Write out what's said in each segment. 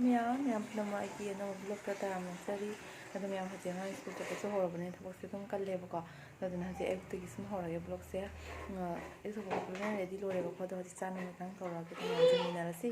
ꯃꯌꯥꯝ ꯄꯨꯝꯅꯃꯛ ꯑꯩꯒꯤ ꯑꯅꯧꯕ ꯕ꯭ꯂꯣꯛꯇ ꯇꯔꯥꯝꯅꯖꯔꯤ ꯑꯗꯨ ꯃꯌꯥꯝ ꯍꯧꯖꯤꯛ ꯑꯉꯥꯡ ꯁ꯭ꯀꯨꯜ ꯆꯠꯄꯁꯨ ꯍꯧꯔꯕꯅꯤꯅ ꯊꯕꯛꯁꯦ ꯑꯗꯨꯝ ꯀꯜꯂꯦꯕꯀꯣ ꯑꯗꯨꯅ ꯍꯧꯖꯤꯛ ꯑꯌꯨꯛꯇꯒꯤ ꯁꯨꯝ ꯍꯧꯔꯒꯦ ꯕ꯭ꯂꯣꯛꯁꯦ ꯑꯌꯨꯛ ꯊꯣꯛꯄ ꯔꯦꯗꯤ ꯂꯣꯏꯔꯦꯕꯀꯣ ꯑꯗꯣ ꯍꯧꯖꯤꯛ ꯆꯥꯅꯕ ꯃꯇꯥꯡ ꯇꯧꯔꯛꯑꯒꯦ ꯃꯌꯥꯝ ꯆꯟꯃꯤꯟꯅꯔꯁꯤ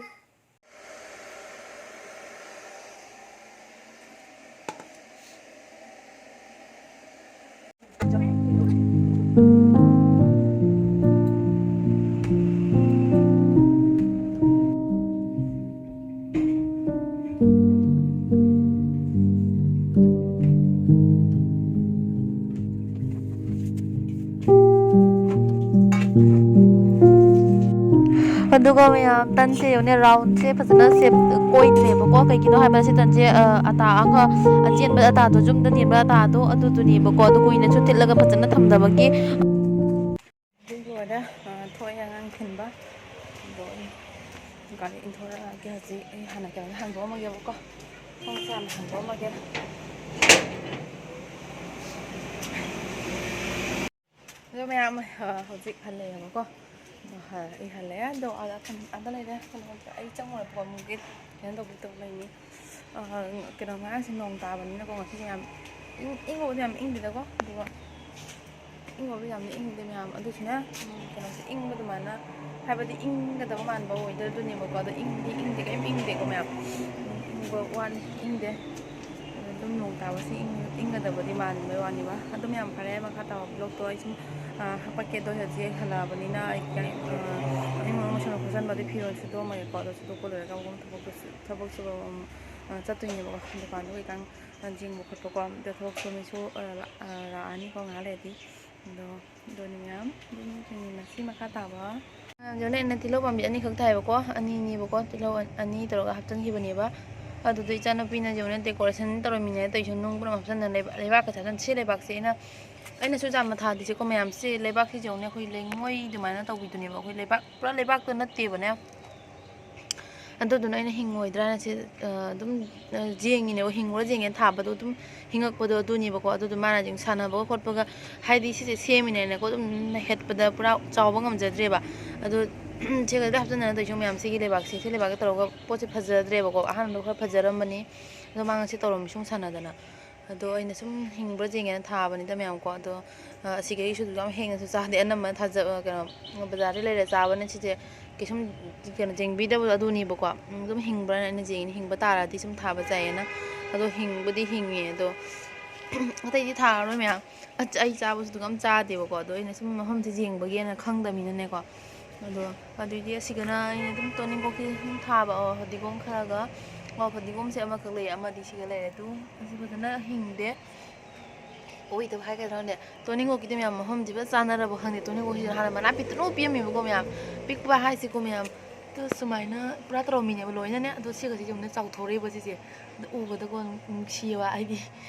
ꯑꯗꯨꯒ ꯃꯌꯥꯝ ꯇꯟꯁꯦ ꯌꯧꯅꯦ ꯔꯥꯎꯟꯁꯦ ꯐꯖꯅ ꯁꯦꯞ ꯀꯣꯏꯗ꯭ꯔꯦꯕꯀꯣ ꯀꯩꯒꯤꯅꯣ ꯍꯥꯏꯕ ꯁꯤ ꯇꯟꯁꯦ ꯑꯇꯥꯑꯒ ꯑꯆꯦꯟꯕ ꯑꯇꯥꯗꯣ ꯌꯨꯝꯗ ꯌꯦꯟꯕ ꯑꯇꯥꯗꯣ ꯑꯗꯨꯗꯨꯅꯦꯕꯀꯣ ꯑꯗꯨ ꯀꯨꯏꯅꯁꯨ ꯊꯤꯠꯂꯒ ꯐꯖꯅ ꯊꯝꯗꯕꯒꯤ ꯑꯗꯨꯒ ꯊꯣꯛꯑꯦ ꯑꯉꯥꯡ ꯊꯤꯟꯕ ꯑꯗꯣ ꯑꯩ ꯒꯥꯔꯤ ꯏꯟꯊꯣꯔꯛꯑꯒꯦ ꯍꯧꯖꯤꯛ ꯑꯩ ꯍꯥꯟꯅ ꯀꯩꯅꯣ ꯍꯥꯡꯗꯣꯛꯑꯝꯃꯒꯦꯕꯀꯣ ꯊꯣꯡꯁꯦ ꯍꯥꯟꯅ ꯍꯥꯡꯗꯣꯛꯑꯝꯃꯒꯦ ꯑꯗꯣ ꯃꯌꯥꯝ ꯍꯧꯖꯤꯛ ꯍꯜꯂꯛꯑꯦꯕꯀꯣ ꯑꯩ ꯍꯜꯂꯛꯑꯦ ꯑꯗꯣ ꯑꯥꯗ ꯂꯩꯔꯦ ꯑꯩ ꯆꯪꯉꯨꯔꯦꯕꯀꯣ ꯑꯃꯨꯛꯀꯤ ꯀꯩꯅꯣ ꯇꯧꯕ ꯂꯩꯅꯤ ꯀꯩꯅꯣ ꯉꯔꯥꯡꯁꯦ ꯅꯣꯡ ꯇꯥꯕꯅꯤꯅꯀꯣ ꯉꯁꯤꯁꯦ ꯌꯥꯝ ꯏꯪꯕꯕꯨꯗꯤ ꯌꯥꯝ ꯏꯪꯗꯦꯗꯀꯣ ꯑꯗꯨꯒ ꯏꯪꯕꯕꯨꯗꯤ ꯌꯥꯝꯅ ꯏꯪꯗꯦ ꯃꯌꯥꯝ ꯑꯗꯨꯁꯨꯅꯦ ꯀꯩꯅꯣꯁꯦ ꯏꯪꯕ ꯑꯗꯨꯃꯥꯏꯅ ꯍꯥꯏꯕꯗꯤ ꯏꯪꯒꯗꯕ ꯃꯥꯟꯕ ꯋꯦꯗꯔꯗꯨꯅꯦꯕꯀꯣ ꯑꯗꯣ ꯏꯪꯗꯦ ꯀꯔꯤꯝ ꯏꯪꯗꯦꯀꯣ ꯃꯌꯥꯝ ꯏꯪꯕ ꯋꯥꯅꯤ ꯏꯪꯗꯦ ꯑꯗꯨꯝ ꯅꯣꯡ ꯇꯥꯕꯁꯤ ꯏꯪꯒꯗꯕꯗꯤ ꯃꯥꯟꯕꯩ ꯋꯥꯅꯤꯕ ꯑꯗꯨꯝ ꯌꯥꯝ ꯐꯔꯦ ꯃꯈꯥ ꯇꯥꯕ ꯕ꯭ꯂꯣꯛꯇꯣ ꯑꯩ ꯁꯨꯝ ꯍꯥꯄꯛꯀꯦꯗꯣ ꯍꯧꯖꯤꯛ ꯍꯜꯂꯛꯑꯕꯅꯤꯅ ꯑꯩ ꯏꯃꯨꯡ ꯃꯁꯥꯅ ꯈꯣꯠꯆꯟꯕꯗꯤ ꯐꯤꯔꯣꯜ ꯁꯨꯗꯣꯛꯑꯝꯃꯒꯦꯀꯣ ꯑꯗꯣ ꯁꯨꯗꯣꯛꯄ ꯂꯣꯏꯔꯒ ꯑꯃꯨꯛ ꯊꯕꯛ ꯁꯨꯕ ꯆꯠꯇꯣꯏꯅꯦꯕꯀꯣ ꯗꯨꯀꯥꯟꯗꯣ ꯈꯤꯇꯪ ꯌꯦꯡꯕ ꯈꯣꯠꯄꯀꯣ ꯑꯗ ꯊꯕꯛ ꯁꯨꯕ ꯃꯤꯁꯨ ꯂꯥꯛꯑꯅꯤꯀꯣ ꯉꯥꯏꯍꯥꯛ ꯂꯩꯔꯗꯤ ꯑꯗꯨꯅꯤ ꯃꯌꯥꯝ ꯑꯗꯨꯝ ꯌꯦꯡꯃꯤꯟꯅꯁꯤ ꯃꯈꯥ ꯇꯥꯕ ꯃꯌꯥꯝꯁꯦ ꯑꯩꯅ ꯇꯤꯜꯍꯧ ꯄꯥꯝꯕꯤ ꯑꯅꯤꯈꯛ ꯊꯥꯏꯕꯀꯣ ꯑꯅꯤꯅꯦꯕꯀꯣ ꯇꯤꯜꯍꯧ ꯑꯅꯤ ꯇꯧꯔꯒ ꯍꯥꯞꯆꯤꯟꯈꯤꯕꯅꯦꯕ ꯑꯗꯨꯗ ꯏꯆꯥꯅꯨꯄꯤꯅ ꯌꯧꯅ ꯗꯦꯀꯣꯔꯦꯁꯟ ꯇꯧꯔꯝꯃꯤꯅꯦ ꯇꯧꯏꯁꯨ ꯅꯨꯡ ꯄꯨꯝꯅꯃꯛ ꯍꯥꯞꯆꯤꯟꯗꯅ ꯂꯩꯕꯥꯛꯀ ꯊꯥꯖꯟ ꯁꯤ ꯂꯩꯕꯥꯛꯁꯦ ꯑꯩꯅꯁꯨ ꯌꯥꯝꯅ ꯊꯥꯗꯤꯁꯦꯀꯣ ꯃꯌꯥꯝꯁꯦ ꯂꯩꯕꯥꯛꯁꯤꯁꯦ ꯌꯧꯅꯦ ꯑꯩꯈꯣꯏ ꯂꯩꯉꯣꯏ ꯑꯗꯨꯃꯥꯏꯅ ꯇꯧꯕꯤꯗꯨꯅꯦꯕ ꯑꯩꯈꯣꯏ ꯂꯩꯕꯥꯛ ꯄꯨꯔꯥ ꯂꯩꯕꯥꯛꯇꯣ ꯅꯠꯇꯦꯕꯅꯦ ꯑꯗꯨꯗꯨꯅ ꯑꯩꯅ ꯍꯤꯡꯉꯣꯏꯗ꯭ꯔꯥꯅ ꯁꯤ ꯑꯗꯨꯝ ꯌꯦꯡꯉꯤꯅꯦꯕ ꯍꯤꯡꯉꯨꯔ ꯌꯦꯡꯉꯦꯅ ꯊꯥꯕꯗꯣ ꯑꯗꯨꯝ ꯍꯤꯡꯉꯛꯄꯗꯣ ꯑꯗꯨꯅꯦꯕꯀꯣ ꯑꯗꯨꯗꯣ ꯃꯥꯅ ꯁꯥꯟꯅꯕꯒ ꯈꯣꯠꯄꯒ ꯍꯥꯏꯗꯤ ꯁꯤꯁꯦ ꯁꯦꯝꯃꯤꯅꯦꯅꯀꯣ ꯑꯗꯨꯝ ꯍꯦꯠꯄꯗ ꯄꯨꯔꯥ ꯆꯥꯎꯕ ꯉꯝꯖꯗ꯭ꯔꯦꯕ ꯑꯗꯣ ꯁꯤꯒꯗ ꯍꯥꯞꯆꯤꯟꯗꯅ ꯇꯧꯏꯁꯨ ꯃꯌꯥꯝ ꯁꯤꯒꯤ ꯂꯩꯕꯥꯛꯁꯦ ꯁꯤ ꯂꯩꯕꯥꯛꯇ ꯇꯧꯔꯒ ꯄꯣꯠꯁꯦ ꯐꯖꯗ꯭ꯔꯦꯕꯀꯣ ꯑꯍꯥꯟꯕꯗ ꯈꯔ ꯐꯖꯔꯝꯕꯅꯤ ꯑꯗꯣ ꯃꯥ ꯉꯁꯤ ꯇꯧꯔꯝꯃꯤ ꯁꯨꯝ ꯁꯥꯟꯅꯗꯅ ꯑꯗꯣ ꯑꯩꯅ ꯁꯨꯝ ꯍꯤꯡꯕ꯭ꯔꯥ ꯌꯦꯡꯒꯦꯅ ꯊꯥꯕꯅꯤꯗ ꯃꯌꯥꯝꯀꯣ ꯑꯗꯣ ꯑꯁꯤꯒꯩꯁꯨ ꯌꯥꯝ ꯍꯦꯡꯅꯁꯨ ꯆꯥꯗꯦ ꯑꯅꯝꯕꯅ ꯀꯩꯅꯣ ꯕꯖꯥꯔꯗ ꯂꯩꯔ ꯆꯥꯕꯅ ꯁꯤꯁꯦ ꯀꯩꯁꯨꯝ ꯀꯩꯅꯣ ꯌꯦꯡꯕꯤꯗꯕꯗꯣ ꯑꯗꯨꯅꯦꯕꯀꯣ ꯑꯗꯨꯝ ꯍꯤꯡꯕ꯭ꯔꯥꯅ ꯑꯩꯅ ꯌꯦꯡꯉꯤꯅꯤ ꯍꯤꯡꯕ ꯇꯥꯔꯗꯤ ꯁꯨꯝ ꯊꯥꯕ ꯆꯥꯏꯌꯦꯅ ꯑꯗꯣ ꯍꯤꯡꯕꯨꯗꯤ ꯍꯤꯡꯉꯦ ꯑꯗꯣ ꯑꯇꯩꯗꯤ ꯊꯥꯔꯔꯣꯏ ꯃꯌꯥꯝ ꯑꯩ ꯆꯥꯕꯁꯨ ꯑꯗꯨꯝ ꯆꯥꯗꯦꯕꯀꯣ ꯑꯗꯣ ꯑꯩꯅ ꯁꯨꯝ ꯃꯐꯝꯁꯦ ꯌꯦꯡꯕꯒꯤꯅ ꯈꯪꯗꯕꯅꯤꯅꯅꯦꯀꯣ ꯑꯗꯣ ꯑꯗꯨꯏꯗꯤ ꯑꯁꯤꯒꯅ ꯑꯩꯅ ꯑꯗꯨꯝ ꯇꯣꯅꯤꯡꯀꯣꯛꯀꯤ ꯑꯗꯨꯝ ꯊꯥꯕ ꯐꯗꯤꯒꯣꯝ ꯈꯔꯒ ꯐꯗꯤꯒꯣꯝꯁꯦ ꯑꯃꯈꯛ ꯂꯩꯌꯦ ꯑꯃꯗꯤ ꯁꯤꯒ ꯂꯩꯔꯦ ꯑꯗꯨ ꯑꯁꯤ ꯐꯖꯅ ꯍꯤꯡꯗꯦ ꯑꯣꯏꯗꯕ ꯍꯥꯏꯒꯗ꯭ꯔꯥ ꯈꯪꯗꯦ ꯇꯣꯅꯤꯡꯀꯣꯛꯀꯤꯗꯤ ꯃꯌꯥꯝ ꯃꯐꯝꯁꯤ ꯐꯖꯅ ꯆꯥꯟꯅꯔꯕ ꯈꯪꯗꯦ ꯇꯣꯅꯤꯡꯀꯣꯛꯁꯤꯁꯨ ꯍꯥꯟꯅ ꯃꯅꯥ ꯄꯤꯛꯇ꯭ꯔꯨ ꯄꯤꯑꯝꯃꯦꯕꯀꯣ ꯃꯌꯥꯝ ꯄꯤꯛꯄ ꯍꯥꯏꯁꯤꯀꯣ ꯃꯌꯥꯝ ꯑꯗꯣ ꯁꯨꯃꯥꯏꯅ ꯄꯨꯔꯥ ꯇꯧꯔꯝꯃꯤꯅꯦꯕ ꯂꯣꯏꯅꯅꯦ ꯑꯗꯣ ꯁꯤꯒꯁꯦ ꯌꯦꯡꯉꯨꯅꯦ ꯆꯥꯎꯊꯣꯔꯛꯏꯕ ꯁꯤꯁꯦ ꯑꯗꯣ ꯎꯕꯗꯀꯣ ꯅꯨꯡꯁꯤꯕ ꯍꯥꯏꯗꯤ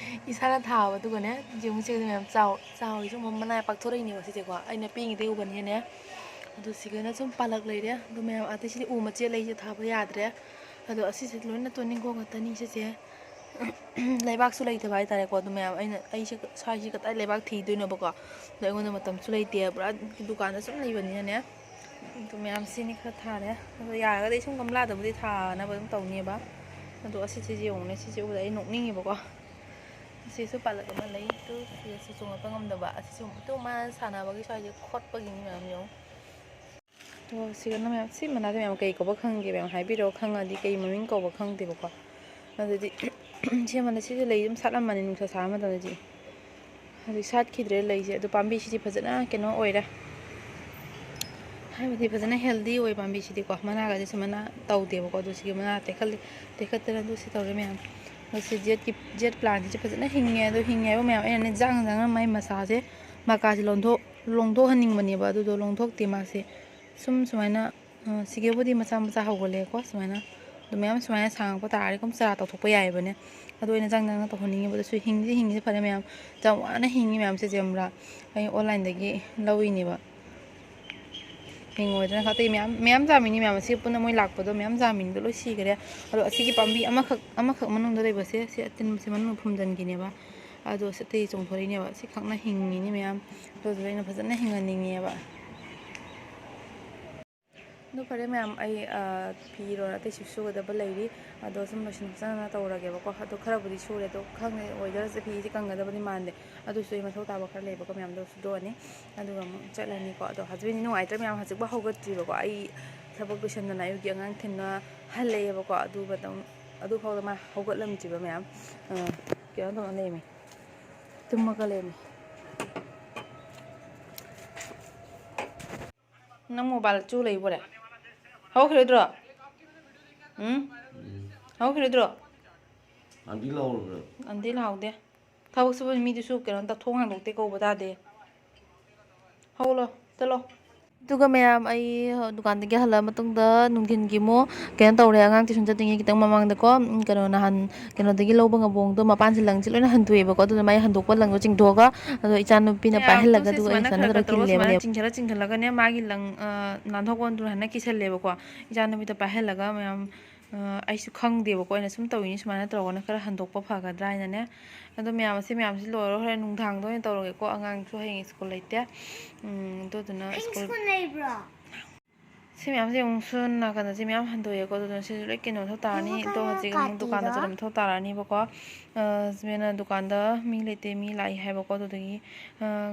ꯏꯁꯥꯅ ꯊꯥꯕ ꯑꯗꯨꯒꯅꯦ ꯌꯦꯡꯉꯨ ꯁꯤꯒꯁꯦ ꯃꯌꯥꯝ ꯆꯥꯎꯔꯤ ꯁꯨꯝ ꯃꯅꯥ ꯄꯥꯛꯊꯣꯔꯛꯏꯅꯦꯕ ꯁꯤꯁꯦꯀꯣ ꯑꯩꯅ ꯄꯤꯛꯉꯩꯗꯩ ꯎꯕꯅꯤꯅꯅꯦ ꯑꯗꯣ ꯁꯤꯒꯅ ꯁꯨꯝ ꯄꯥꯜꯂꯛ ꯂꯩꯔꯦ ꯑꯗꯣ ꯃꯌꯥꯝ ꯑꯇꯩꯁꯤꯗꯤ ꯎ ꯃꯆꯦꯠ ꯂꯩꯁꯦ ꯊꯥꯕ ꯌꯥꯗ꯭ꯔꯦ ꯑꯗꯣ ꯑꯁꯤꯁꯦ ꯂꯣꯏꯅ ꯇꯣꯅꯤꯡꯀꯣꯛ ꯉꯥꯛꯇꯅꯤ ꯁꯤꯁꯦ ꯂꯩꯕꯥꯛꯁꯨ ꯂꯩꯇꯕ ꯍꯥꯏꯇꯥꯔꯦꯀꯣ ꯑꯗꯣ ꯃꯌꯥꯝ ꯑꯩꯁꯦ ꯁ꯭ꯋꯥꯏꯁꯦ ꯀꯗꯥꯏ ꯂꯩꯕꯥꯛ ꯊꯤꯗꯣꯏꯅꯣꯕꯀꯣ ꯑꯗꯣ ꯑꯩꯉꯣꯟꯗ ꯃꯇꯝꯁꯨ ꯂꯩꯇꯦ ꯄꯨꯔꯥ ꯗꯨꯀꯥꯟꯗ ꯁꯨꯝ ꯂꯩꯕꯅꯤꯅꯅꯦ ꯑꯗꯣ ꯃꯌꯥꯝ ꯁꯤꯅꯤ ꯈꯔ ꯊꯥꯔꯦ ꯑꯗꯣ ꯌꯥꯔꯒꯗꯤ ꯑꯩ ꯁꯨꯝ ꯒꯝꯂꯥꯗꯕꯨꯗꯤ ꯊꯥꯅꯕ ꯑꯗꯨꯝ ꯇꯧꯅꯦꯕ ꯑꯗꯣ ꯑꯁꯤꯁꯦ ꯌꯦꯡꯉꯨꯅꯦ ꯁꯤꯁꯦ ꯎꯕꯗ ꯑꯩ ꯅꯣꯛꯅꯤꯡꯉꯦꯕꯀꯣ ꯑꯁꯤꯁꯨ ꯄꯥꯜꯂꯛ ꯑꯃ ꯂꯩ ꯑꯗꯨ ꯁꯤꯗꯁꯨ ꯆꯣꯡꯉꯛꯄ ꯉꯝꯗꯕ ꯑꯁꯤꯁꯨ ꯑꯗꯨ ꯃꯥꯅ ꯁꯥꯟꯅꯕꯒꯤ ꯁ꯭ꯋꯥꯏꯁꯦ ꯈꯣꯠꯄꯒꯤꯅꯤ ꯃꯌꯥꯝ ꯌꯦꯡꯉꯨ ꯑꯗꯣ ꯁꯤꯒꯅ ꯃꯌꯥꯝ ꯁꯤ ꯃꯅꯥꯗ ꯃꯌꯥꯝ ꯀꯩ ꯀꯧꯕ ꯈꯪꯒꯦ ꯃꯌꯥꯝ ꯍꯥꯏꯕꯤꯔꯛꯑꯣ ꯈꯪꯉꯗꯤ ꯀꯩ ꯃꯃꯤꯡ ꯀꯧꯕ ꯈꯪꯗꯦꯕꯀꯣ ꯑꯗꯨꯗꯤ ꯁꯦꯝꯕꯗ ꯁꯤꯁꯨ ꯂꯩ ꯑꯗꯨꯝ ꯁꯥꯠꯂꯝꯃꯅꯤ ꯅꯨꯡꯁꯥ ꯁꯥꯕ ꯃꯇꯝꯗꯗꯤ ꯍꯧꯖꯤꯛ ꯁꯥꯠꯈꯤꯗ꯭ꯔꯦ ꯂꯩꯁꯦ ꯑꯗꯣ ꯄꯥꯝꯕꯤꯁꯤꯗꯤ ꯐꯖꯅ ꯀꯩꯅꯣ ꯑꯣꯏꯔꯦ ꯍꯥꯏꯕꯗꯤ ꯐꯖꯅ ꯍꯦꯜꯗꯤ ꯑꯣꯏ ꯄꯥꯝꯕꯤꯁꯤꯗꯤꯀꯣ ꯃꯅꯥꯒꯗꯤ ꯁꯨꯃꯥꯏꯅ ꯇꯧꯗꯦꯕꯀꯣ ꯑꯗꯨ ꯁꯤꯒꯤ ꯃꯅꯥ ꯇꯦꯛꯈꯠꯇꯅ ꯑꯗꯨ ꯁꯤ ꯇꯧꯔꯦ ꯃꯌꯥꯝ ꯑꯗꯣ ꯁꯤ ꯖꯦꯠ ꯄ꯭ꯂꯥꯟꯁꯤꯁꯨ ꯐꯖꯅ ꯍꯤꯡꯉꯦ ꯑꯗꯣ ꯍꯤꯡꯉꯦ ꯍꯥꯏꯕ ꯃꯌꯥꯝ ꯑꯩꯅꯅꯦ ꯖꯥꯡꯅ ꯃꯥꯏ ꯃꯁꯥꯁꯦ ꯃꯀꯥꯁꯦ ꯂꯣꯡꯊꯣꯛꯍꯟꯅꯤꯡꯕꯅꯦꯕ ꯑꯗꯨꯗꯣ ꯂꯣꯡꯊꯣꯛꯇꯦ ꯃꯥꯁꯦ ꯁꯨꯃꯥꯏꯅ ꯁꯤꯒꯕꯨꯗꯤ ꯃꯆꯥ ꯍꯧꯒꯠꯂꯦꯀꯣ ꯁꯨꯃꯥꯏꯅ ꯑꯗꯨ ꯃꯌꯥꯝ ꯁꯨꯃꯥꯏꯅ ꯁꯥꯡꯉꯛꯄ ꯇꯥꯔꯗꯤ ꯀꯨꯝ ꯆꯔꯥ ꯇꯧꯊꯣꯛꯄ ꯌꯥꯏꯕꯅꯦ ꯑꯗꯣ ꯑꯩꯅ ꯆꯪꯗꯅ ꯇꯧꯍꯟꯅꯤꯡꯉꯤꯕ ꯑꯗꯨꯁꯨ ꯍꯤꯡꯉꯤꯁꯦ ꯐꯔꯦ ꯃꯌꯥꯝ ꯌꯥꯝ ꯋꯥꯅ ꯍꯤꯡꯉꯤ ꯃꯌꯥꯝꯁꯦ ꯖꯦꯝꯕ꯭ꯔꯥ ꯑꯩ ꯑꯣꯟꯂꯥꯏꯟꯗꯒꯤ ꯂꯧꯏꯅꯦꯕ ꯍꯤꯡꯉꯣꯏꯗꯅ ꯑꯇꯩ ꯃꯌꯥꯝ ꯆꯥꯃꯤꯅꯤ ꯃꯌꯥꯝ ꯑꯁꯤ ꯄꯨꯟꯅ ꯃꯣꯏ ꯂꯥꯛꯄꯗꯣ ꯃꯌꯥꯝ ꯆꯥꯃꯤꯟꯗꯣ ꯂꯣꯏ ꯁꯤꯈꯔꯦ ꯑꯗꯣ ꯑꯁꯤꯒꯤ ꯄꯥꯝꯕꯤ ꯑꯃꯈꯛ ꯃꯅꯨꯡꯗ ꯂꯩꯕꯁꯦ ꯁꯤ ꯑꯇꯤꯟꯕꯁꯦ ꯃꯅꯨꯡꯗ ꯐꯨꯝꯖꯤꯟꯈꯤꯅꯦꯕ ꯑꯗꯣ ꯑꯇꯩ ꯆꯣꯡꯊꯣꯔꯛꯏꯅꯦꯕ ꯁꯤ ꯈꯛꯅ ꯍꯤꯡꯉꯤꯅꯤ ꯃꯌꯥꯝ ꯑꯗꯨꯗꯨꯗ ꯑꯩꯅ ꯐꯖꯅ ꯍꯤꯡꯍꯟꯅꯤꯡꯉꯦꯕ ꯑꯗꯨ ꯐꯔꯦ ꯃꯌꯥꯝ ꯑꯩ ꯐꯤꯔꯣꯜ ꯑꯇꯩꯁꯨ ꯁꯨꯒꯗꯕ ꯂꯩꯔꯤ ꯑꯗꯣ ꯁꯨꯝ ꯂꯣꯏꯁꯤꯟ ꯐꯖꯅ ꯇꯧꯔꯒꯦꯕꯀꯣ ꯑꯗꯣ ꯈꯔꯕꯨꯗꯤ ꯁꯨꯔꯦ ꯑꯗꯣ ꯈꯪꯗꯦ ꯋꯦꯗꯔꯁꯦ ꯐꯤꯁꯦ ꯀꯪꯒꯗꯕꯗꯤ ꯃꯥꯟꯗꯦ ꯑꯗꯨꯁꯨ ꯑꯩ ꯃꯊꯧ ꯇꯥꯕ ꯈꯔ ꯂꯩꯕꯀꯣ ꯃꯌꯥꯝꯗꯣ ꯁꯨꯗꯣꯛꯑꯅꯤ ꯑꯗꯨꯒ ꯑꯃꯨꯛ ꯆꯠꯂꯅꯤꯀꯣ ꯑꯗꯣ ꯍꯁꯕꯦꯟꯗꯤ ꯅꯨꯡꯉꯥꯏꯇ꯭ꯔꯦ ꯃꯌꯥꯝ ꯍꯧꯖꯤꯛꯐꯥꯎ ꯍꯧꯒꯠꯇ꯭ꯔꯤꯕꯀꯣ ꯑꯩ ꯊꯕꯛ ꯂꯣꯏꯁꯟꯗꯅ ꯑꯌꯨꯛꯀꯤ ꯑꯉꯥꯡ ꯊꯤꯟꯅ ꯍꯜꯂꯛꯑꯦꯕꯀꯣ ꯑꯗꯨꯐꯥꯎꯗ ꯃꯥ ꯍꯧꯒꯠꯂꯝꯗ꯭ꯔꯤꯕ ꯃꯌꯥꯝ ꯀꯩꯅꯣ ꯇꯧꯔ ꯂꯩꯔꯝꯃꯤ ꯇꯨꯝꯃꯒ ꯂꯩꯔꯝꯃꯤ ꯅꯪ ꯃꯣꯕꯥꯏꯜ ꯆꯨ ꯂꯩꯕꯣꯔꯦ ꯍꯧꯈꯤꯔꯣꯏꯗ꯭ꯔꯣ ꯍꯧꯈꯤꯔꯣꯏꯗ꯭ꯔꯣ ꯑꯟꯇꯤ ꯂꯥꯎꯔꯕ꯭ꯔꯥ ꯑꯟꯇꯤ ꯂꯥꯎꯗꯦ ꯊꯕꯛ ꯁꯨꯕ ꯃꯤꯗꯨꯁꯨ ꯀꯩꯅꯣ ꯊꯣꯡ ꯍꯥꯡꯗꯣꯛꯇꯦ ꯀꯧꯕ ꯇꯥꯗꯦ ꯍꯧꯂꯣ ꯆꯠꯂꯣ ꯑꯗꯨꯒ ꯃꯌꯥꯝ ꯑꯩ ꯗꯨꯀꯥꯟꯗꯒꯤ ꯍꯜꯂꯛꯑ ꯃꯇꯨꯡꯗ ꯅꯨꯡꯊꯤꯟꯒꯤ ꯑꯃꯨꯛ ꯀꯩꯅꯣ ꯇꯧꯔꯦ ꯑꯉꯥꯡ ꯇꯨꯏꯁꯟ ꯆꯠꯇ꯭ꯔꯤꯉꯩ ꯈꯤꯇꯪ ꯃꯃꯥꯡꯗꯀꯣ ꯀꯩꯅꯣ ꯅꯍꯥꯟ ꯀꯩꯅꯣꯗꯒꯤ ꯂꯧꯕ ꯉꯕꯣꯡꯗꯣ ꯃꯄꯥꯟꯁꯦ ꯂꯪꯁꯦ ꯂꯣꯏꯅ ꯍꯟꯗꯣꯛꯑꯦꯕꯀꯣ ꯑꯗꯨꯅ ꯃꯥꯏ ꯍꯟꯗꯣꯛꯄ ꯂꯪꯗꯣ ꯆꯤꯡꯊꯣꯛꯑꯒ ꯑꯗꯣ ꯏꯆꯥꯅꯨꯄꯤꯅ ꯄꯥꯏꯍꯜꯂꯒ ꯑꯗꯨꯒ ꯑꯩ ꯏꯆꯥꯅ ꯇꯧꯔꯒ ꯀꯤꯜꯂꯦꯕ ꯆꯤꯡꯈꯠꯂꯒꯅꯦ ꯃꯥꯒꯤ ꯂꯪ ꯅꯥꯟꯊꯣꯛꯄꯗꯨꯅ ꯍꯟꯅ ꯀꯤꯁꯜꯂꯦꯕꯀꯣ ꯏꯆꯥꯅꯨꯄꯤꯗ ꯄꯥꯏꯍꯜꯂꯒ ꯃꯌꯥꯝ ꯑꯩꯁꯨ ꯈꯪꯗꯦꯕꯀꯣ ꯑꯩꯅ ꯁꯨꯝ ꯇꯧꯏꯅꯤ ꯁꯨꯃꯥꯏꯅ ꯇꯧꯔꯒꯅ ꯈꯔ ꯍꯟꯗꯣꯛꯄ ꯐꯒꯗ꯭ꯔꯥ ꯍꯥꯏꯅꯅꯦ ꯑꯗꯣ ꯃꯌꯥꯝꯁꯤ ꯂꯣꯏꯔꯒ ꯍꯣꯔꯦꯟ ꯅꯨꯡꯗꯥꯡꯗ ꯑꯣꯏꯅ ꯇꯧꯔꯒꯦꯀꯣ ꯑꯉꯥꯡꯁꯨ ꯍꯌꯦꯡ ꯁ꯭ꯀꯨꯜ ꯂꯩꯇꯦ ꯑꯗꯨꯗꯨꯅ ꯁ꯭ꯀꯨꯜ ꯂꯩꯕ꯭ꯔꯣ ꯁꯤ ꯃꯌꯥꯝꯁꯦ ꯑꯃꯨꯛꯁꯨ ꯅꯥꯀꯟꯗꯁꯦ ꯃꯌꯥꯝ ꯍꯟꯗꯣꯛꯑꯦꯀꯣ ꯑꯗꯨꯅ ꯁꯤꯁꯨ ꯂꯣꯏ ꯀꯩꯅꯣ ꯃꯊꯧ ꯇꯥꯔꯅꯤ ꯑꯗꯣ ꯍꯧꯖꯤꯛ ꯑꯃꯨꯛ ꯗꯨꯀꯥꯟꯗ ꯆꯠꯂ ꯃꯊꯧ ꯇꯥꯔꯛꯑꯅꯤꯕꯀꯣ ꯍꯁꯕꯦꯟꯅ ꯗꯨꯀꯥꯟꯗ ꯃꯤ ꯂꯩꯇꯦ ꯃꯤ ꯂꯥꯛꯏ ꯍꯥꯏꯕꯀꯣ ꯑꯗꯨꯗꯒꯤ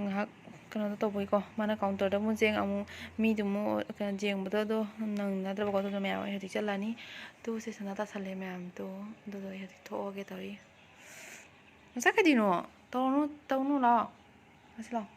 ꯉꯥꯏꯍꯥꯛ ꯀꯩꯅꯣꯗꯣ ꯇꯧꯕꯩꯀꯣ ꯃꯥꯅ ꯀꯥꯎꯟꯇꯔꯗ ꯑꯃꯨꯛ ꯃꯤꯗꯨ ꯑꯃꯨꯛ ꯀꯩꯅꯣ ꯌꯦꯡꯕꯗꯣ ꯑꯗꯣ ꯅꯪꯅꯗ꯭ꯔꯕꯀꯣ ꯑꯗꯨꯅ ꯃꯌꯥꯝ ꯑꯩ ꯍꯧꯖꯤꯛ ꯆꯠꯂꯅꯤ ꯇꯨꯁꯦ ꯁꯅꯥ ꯇꯥꯁꯜꯂꯦ ꯃꯌꯥꯝꯗꯣ ꯑꯗꯨꯗꯣ ꯑꯩ ꯍꯧꯖꯤꯛ ꯊꯣꯛꯑꯒꯦ ꯇꯧꯔꯤ ꯉꯁꯥꯏ ꯀꯩꯗꯧꯅꯣ ꯇꯧꯅꯨ ꯂꯥꯛꯑꯣ ꯉꯁꯤ ꯂꯥꯛꯑꯣ